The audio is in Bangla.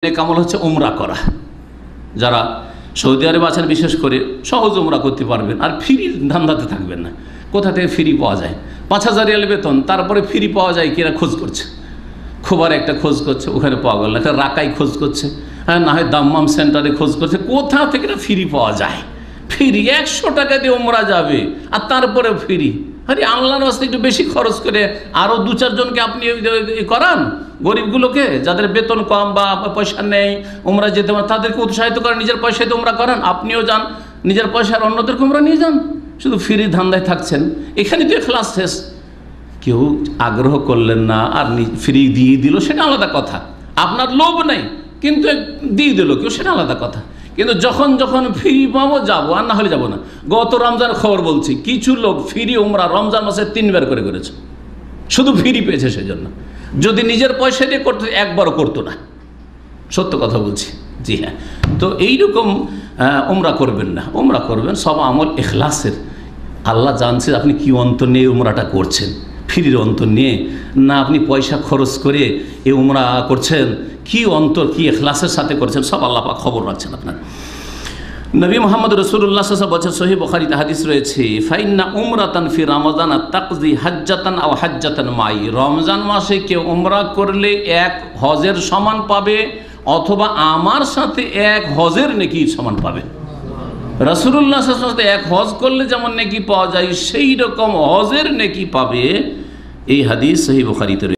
নেক আমল হচ্ছে উমরা করা। যারা সৌদি আরবে আছেন বিশেষ করে সহজ উমরা করতে পারবেন, আর ফ্রি ধান্দাতে থাকবেন না। কোথা থেকে ফ্রি পাওয়া যায়, ৫,০০০ রিয়াল বেতন, তারপরে ফ্রি পাওয়া যায় কিনা খোঁজ করছে, খোবার একটা খোঁজ করছে, ওখানে পাওয়া গেল না, রাকাই খোঁজ করছে, হ্যাঁ না হয় দাম্মাম সেন্টারে খোঁজ করছে, কোথা থেকে ফ্রি পাওয়া যায়। ফ্রি ১০০ টাকা দিয়ে উমরা যাবে আর তারপরে ফ্রি। আরে আল্লাহর রাস্তায় একটু বেশি খরচ করে আরও ২-৪ জনকে আপনি করান, গরিবগুলোকে যাদের বেতন কম বা পয়সা নেই উমরা যেতে পারেন তাদেরকে উৎসাহিত করেন, নিজের পয়সায় তো উমরা করান, আপনিও যান নিজের পয়সার, অন্যদেরকে উমরা নিয়ে যান। শুধু ফ্রি ধান্দায় থাকছেন, এখানে তো এখলাস শেষ। কেউ আগ্রহ করলেন না আর ফ্রি দিয়ে দিল, সেটা আলাদা কথা। আপনার লোভ নেই কিন্তু দিয়ে দিল কেউ, সেটা আলাদা কথা। কিন্তু যখন যখন ফ্রি পাবো যাবো, আর না হলে যাবো না। গত রমজান খবর বলছি, কিছু লোক ফ্রি উমরা রমজান মাসে ৩ বার করে করেছে, শুধু ফ্রি পেয়েছে সেজন্য। যদি নিজের পয়সা দিয়ে করতে একবারও করতো না, সত্য কথা বলছি। জি হ্যাঁ, তো এইরকম উমরা করবেন না। উমরা করবেন সব আমল ইখলাসের। আল্লাহ জানছে আপনি কি অন্তর নিয়ে উমরাটা করছেন, ফ্রির অন্তর নিয়ে না আপনি পয়সা খরচ করে এই উমরা করছেন, কি অন্তর কি ইখলাসের সাথে করছেন, সব আল্লাহ পাক খবর রাখছেন আপনার। নবী মুহাম্মদ রাসূলুল্লাহ সাল্লাল্লাহু আলাইহি ওয়াসাল্লাম সহিহ বুখারীতে হাদিস রয়েছে, ফাইন্না উমরাতান ফি রমাদান তাকজি হাজ্জাতান আও হাজ্জাতান মাই। রমজান মাসে কেউ উমরা করলে এক হজের সমান পাবে, অথবা আমার সাথে এক হজের নেকির সমান পাবে। রাসূলুল্লাহ সাল্লাল্লাহু আলাইহি ওয়াসাল্লাম এক হজ করলে যেমন নেকি পাওয়া যায়, সেই রকম হজের নেকি পাবে। এই হাদিস সহিহ বুখারীতে।